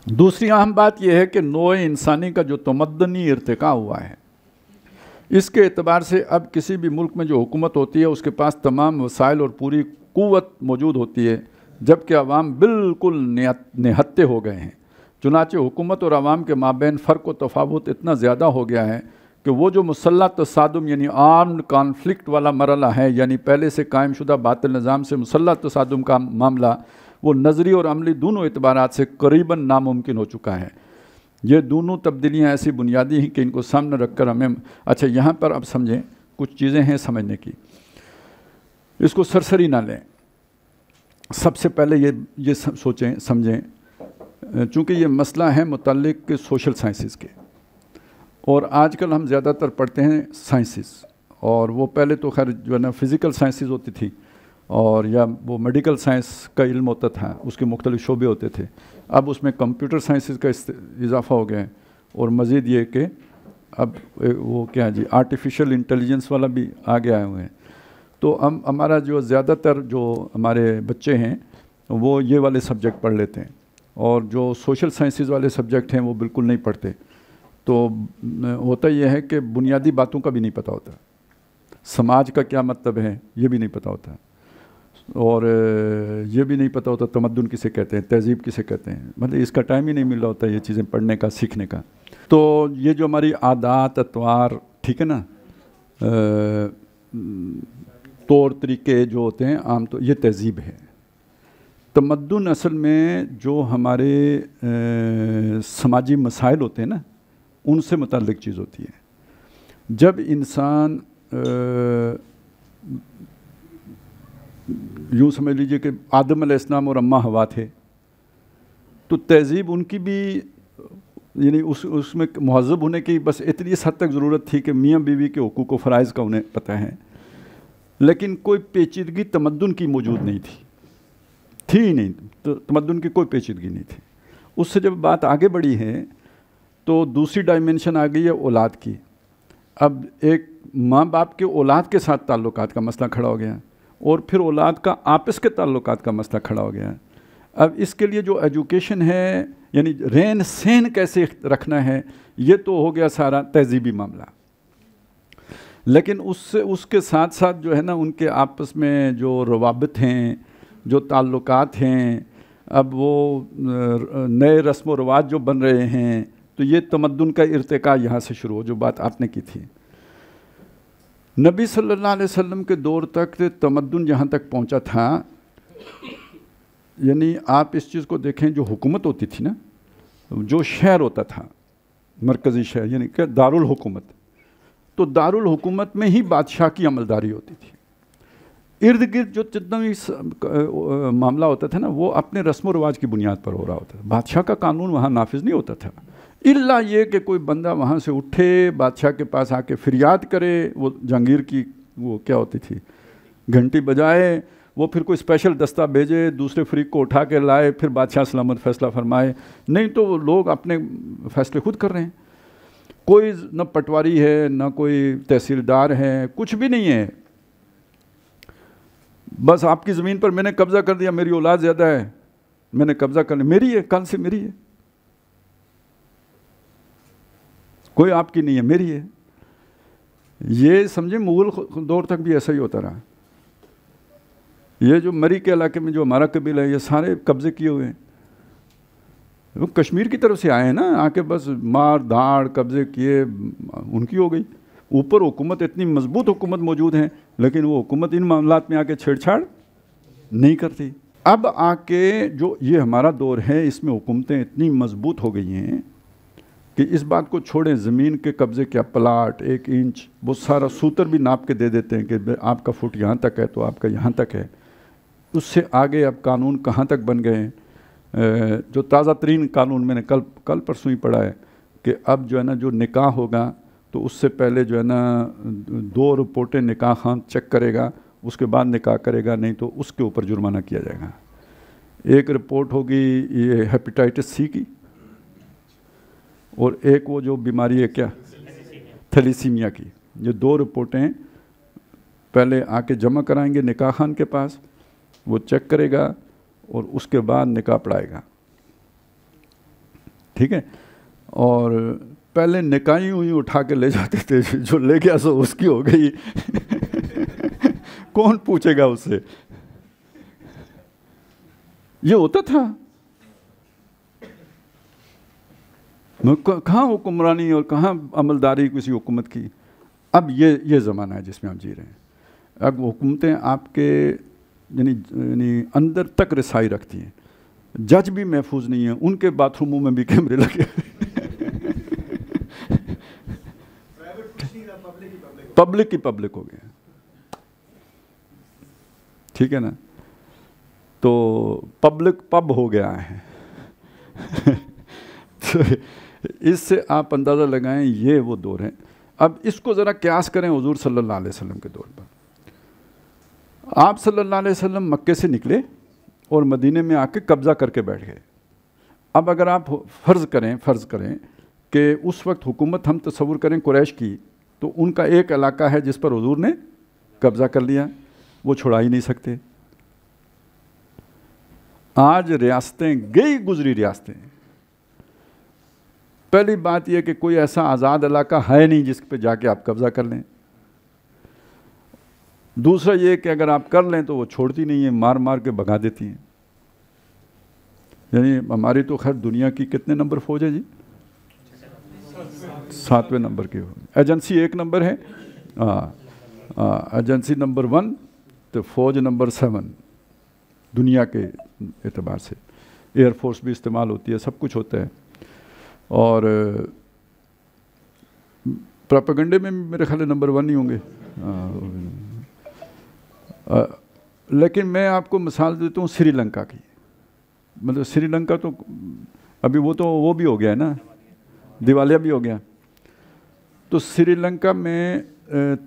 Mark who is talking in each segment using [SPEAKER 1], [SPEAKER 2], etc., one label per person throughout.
[SPEAKER 1] دوسری اہم بات یہ ہے کہ نوع انسانی کا جو تمدنی ارتقاء ہوا ہے، اس کے اعتبار سے اب کسی بھی ملک میں جو حکومت ہوتی ہے اس کے پاس تمام وسائل اور پوری قوت موجود ہوتی ہے، جبکہ عوام بالکل نہتے ہو گئے ہیں۔ چنانچہ حکومت اور عوام کے مابین فرق و تفاوت اتنا زیادہ ہو گیا ہے کہ وہ جو مسلح تصادم یعنی آرمڈ کانفلکٹ والا مرحلہ ہے، یعنی پہلے سے قائم شدہ باطل نظام سے مسلح تصادم کا معاملہ، وہ نظری اور عملی دونوں اعتبارات سے قریباً ناممکن ہو چکا ہے۔ یہ دونوں تبدیلیاں ایسی بنیادی ہیں کہ ان کو سامنے رکھ کر ہمیں اچھا یہاں پر اب سمجھیں، کچھ چیزیں ہیں سمجھنے کی، اس کو سرسری نہ لیں۔ سب سے پہلے یہ سوچیں سمجھیں، چونکہ یہ مسئلہ ہے متعلق سوشل سائنسز کے، اور آج کل ہم زیادہ تر پڑھتے ہیں سائنسز، اور وہ پہلے تو خیر جو ہے نا فزیکل سائنسز ہوتی تھی، اور یا وہ میڈیکل سائنس کا علم ہوتا تھا، اس کے مختلف شعبے ہوتے تھے۔ اب اس میں کمپیوٹر سائنسز کا اضافہ ہو گیا ہے، اور مزید یہ کہ اب وہ کیا جی آرٹیفیشل انٹیلیجنس والا بھی آگے آئے ہوئے ہیں۔ تو ہمارا جو زیادہ تر جو ہمارے بچے ہیں وہ یہ والے سبجیکٹ پڑھ لیتے ہیں، اور جو سوشل سائنسز والے سبجیکٹ ہیں وہ بالکل نہیں پڑھتے۔ تو ہوتا یہ ہے کہ بنیادی باتوں کا بھی نہیں پتہ ہوتا، سماج کا کیا مطلب ہے یہ بھی نہیں پتہ ہوتا، اور یہ بھی نہیں پتہ ہوتا تمدن کسے کہتے ہیں، تہذیب کسے کہتے ہیں، مطلب اس کا ٹائم ہی نہیں مل رہا ہوتا یہ چیزیں پڑھنے کا، سیکھنے کا۔ تو یہ جو ہماری عادات اطوار، ٹھیک ہے نا، طور طریقے جو ہوتے ہیں عام طور، یہ تہذیب ہے۔ تمدن اصل میں جو ہمارے سماجی مسائل ہوتے ہیں نا، ان سے متعلق چیز ہوتی ہے۔ جب انسان یوں سمجھ لیجئے کہ آدم علیہ السلام اور اماں حوا تھے، تو تہذیب ان کی بھی یعنی اس میں مہذب ہونے کی بس اتنی اس حد تک ضرورت تھی کہ میاں بیوی کے حقوق و فرائض کا انہیں پتہ ہے، لیکن کوئی پیچیدگی تمدن کی موجود نہیں تھی ہی نہیں، تمدن کی کوئی پیچیدگی نہیں تھی۔ اس سے جب بات آگے بڑھی ہے تو دوسری ڈائمنشن آ گئی ہے اولاد کی۔ اب ایک ماں باپ کے اولاد کے ساتھ تعلقات کا مسئلہ کھڑا ہو گیا، اور پھر اولاد کا آپس کے تعلقات کا مسئلہ کھڑا ہو گیا۔ اب اس کے لیے جو ایجوکیشن ہے، یعنی رہن سہن کیسے رکھنا ہے، یہ تو ہو گیا سارا تہذیبی معاملہ، لیکن اس کے ساتھ ساتھ جو ہے نا ان کے آپس میں جو روابط ہیں، جو تعلقات ہیں، اب وہ نئے رسم و رواج جو بن رہے ہیں، تو یہ تمدن کا ارتقاء یہاں سے شروع ہو، جو بات آپ نے کی تھی۔ نبی صلی اللہ علیہ وسلم کے دور تک تمدن جہاں تک پہنچا تھا، یعنی آپ اس چیز کو دیکھیں، جو حکومت ہوتی تھی نا، جو شہر ہوتا تھا مرکزی شہر یعنی کہ دارالحکومت، تو دارالحکومت میں ہی بادشاہ کی عملداری ہوتی تھی۔ ارد گرد جو جتنا بھی معاملہ ہوتا تھا نا، وہ اپنے رسم و رواج کی بنیاد پر ہو رہا ہوتا تھا، بادشاہ کا قانون وہاں نافذ نہیں ہوتا تھا، الا یہ کہ کوئی بندہ وہاں سے اٹھے، بادشاہ کے پاس آ کے فریاد کرے، وہ جہانگیر کی وہ کیا ہوتی تھی گھنٹی بجائے، وہ پھر کوئی اسپیشل دستہ بھیجے، دوسرے فریق کو اٹھا کے لائے، پھر بادشاہ سلامت فیصلہ فرمائے، نہیں تو وہ لوگ اپنے فیصلے خود کر رہے ہیں۔ کوئی نہ پٹواری ہے، نہ کوئی تحصیلدار ہے، کچھ بھی نہیں ہے، بس آپ کی زمین پر میں نے قبضہ کر دیا، میری اولاد زیادہ ہے، میں نے قبضہ کر لیا، میری ہے، کل سے میری ہے، کوئی آپ کی نہیں ہے، میری ہے۔ یہ سمجھیں مغل دور تک بھی ایسا ہی ہوتا رہا۔ یہ جو مری کے علاقے میں جو ہمارا قبیلہ ہے، یہ سارے قبضے کیے ہوئے ہیں، وہ کشمیر کی طرف سے آئے ہیں نا، آ کے بس مار دھاڑ قبضے کیے، ان کی ہو گئی۔ اوپر حکومت اتنی مضبوط حکومت موجود ہیں، لیکن وہ حکومت ان معاملات میں آ کے چھیڑ چھاڑ نہیں کرتی۔ اب آ کے جو یہ ہمارا دور ہے، اس میں حکومتیں اتنی مضبوط ہو گئی ہیں کہ اس بات کو چھوڑیں، زمین کے قبضے کیا، پلاٹ 1 انچ وہ سارا سوتر بھی ناپ کے دے دیتے ہیں کہ آپ کا فٹ یہاں تک ہے تو آپ کا یہاں تک ہے۔ اس سے آگے اب قانون کہاں تک بن گئے ہیں، جو تازہ ترین قانون میں نے کل پرسوں ہی پڑھا ہے کہ اب جو ہے نا جو نکاح ہوگا تو اس سے پہلے جو ہے نا 2 رپورٹیں نکاح خان چیک کرے گا، اس کے بعد نکاح کرے گا، نہیں تو اس کے اوپر جرمانہ کیا جائے گا۔ ایک رپورٹ ہوگی یہ ہیپیٹائٹس سی کی، اور ایک وہ جو بیماری ہے کیا تھیلیسیمیا کی۔ یہ 2 رپورٹیں پہلے آ کے جمع کرائیں گے نکاح خان کے پاس، وہ چیک کرے گا اور اس کے بعد نکاح پڑھائے گا۔ ٹھیک ہے. اور پہلے نکاحیں ہوئی اٹھا کے لے جاتے تھے, جو لے گیا سو اس کی ہو گئی. کون پوچھے گا اس سے؟ یہ ہوتا تھا. کہاں حکمرانی اور کہاں عملداری کسی حکومت کی. اب یہ زمانہ ہے جس میں ہم جی رہے ہیں. اب حکومتیں آپ کے یعنی اندر تک رسائی رکھتی ہیں. جج بھی محفوظ نہیں ہیں, ان کے باتھ روموں میں بھی کیمرے لگے. پبلک کی پبلک ہو گیا. ٹھیک ہے نا. تو پبلک پب ہو گیا ہے. تو اس سے آپ اندازہ لگائیں یہ وہ دور ہیں. اب اس کو ذرا قیاس کریں حضور صلی اللہ علیہ وسلم کے دور پر. آپ صلی اللہ علیہ وسلم مکے سے نکلے اور مدینے میں آ کے قبضہ کر کے بیٹھ گئے. اب اگر آپ فرض کریں کہ اس وقت حکومت ہم تصور کریں قریش کی, تو ان کا ایک علاقہ ہے جس پر حضور نے قبضہ کر لیا, وہ چھڑا ہی نہیں سکتے. آج ریاستیں گئی گزری ریاستیں. پہلی بات یہ کہ کوئی ایسا آزاد علاقہ ہے نہیں جس پہ جا کے آپ قبضہ کر لیں. دوسرا یہ کہ اگر آپ کر لیں تو وہ چھوڑتی نہیں ہیں, مار مار کے بھگا دیتی ہیں. یعنی ہماری تو خیر دنیا کی کتنے نمبر فوج ہے جی؟ 7ویں نمبر کی. ایجنسی 1 نمبر ہے, ایجنسی نمبر 1 تو فوج نمبر 7 دنیا کے اعتبار سے. ایئر فورس بھی استعمال ہوتی ہے, سب کچھ ہوتا ہے. اور پروپیگنڈے میں میرے خیال نمبر 1 ہی ہوں گے. لیکن میں آپ کو مثال دیتا ہوں سری لنکا کی. مطلب سری لنکا تو ابھی وہ بھی ہو گیا ہے نا, دیوالیہ بھی ہو گیا. تو سری لنکا میں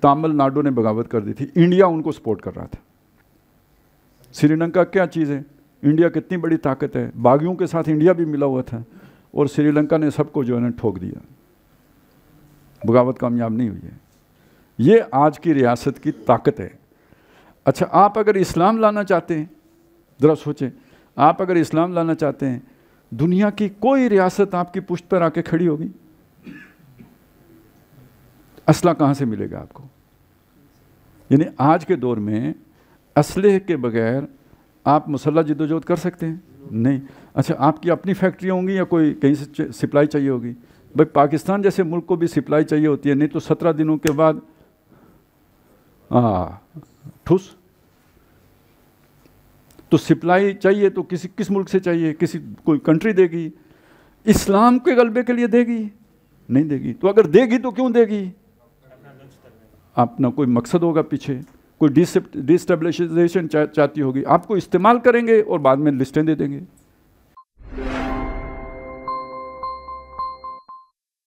[SPEAKER 1] تامل ناڈو نے بغاوت کر دی تھی. انڈیا ان کو سپورٹ کر رہا تھا. سری لنکا کیا چیز ہے؟ انڈیا کتنی بڑی طاقت ہے. باغیوں کے ساتھ انڈیا بھی ملا ہوا تھا, اور سری لنکا نے سب کو جو ہے نا ٹھوک دیا. بغاوت کامیاب نہیں ہوئی ہے. یہ آج کی ریاست کی طاقت ہے. اچھا, آپ اگر اسلام لانا چاہتے ہیں, ذرا سوچیں, آپ اگر اسلام لانا چاہتے ہیں, دنیا کی کوئی ریاست آپ کی پشت پر آ کے کھڑی ہوگی؟ اسلحہ کہاں سے ملے گا آپ کو؟ یعنی آج کے دور میں اسلحے کے بغیر آپ مسلح جدوجہد کر سکتے ہیں؟ نہیں. اچھا, آپ کی اپنی فیکٹریاں ہوں گی یا کوئی کہیں سے سپلائی چاہیے ہوگی؟ بھائی پاکستان جیسے ملک کو بھی سپلائی چاہیے ہوتی ہے, نہیں تو 17 دنوں کے بعد ٹھوس. تو سپلائی چاہیے تو کس ملک سے چاہیے؟ کوئی کنٹری دے گی. اسلام کے غلبے کے لیے دے گی؟ نہیں دے گی. تو اگر دے گی تو کیوں دے گی؟ اپنا کوئی مقصد ہوگا پیچھے, کوئی ڈی اسٹیبلشن چاہتی ہوگی. آپ کو استعمال کریں گے اور بعد میں لسٹیں دے دیں گے.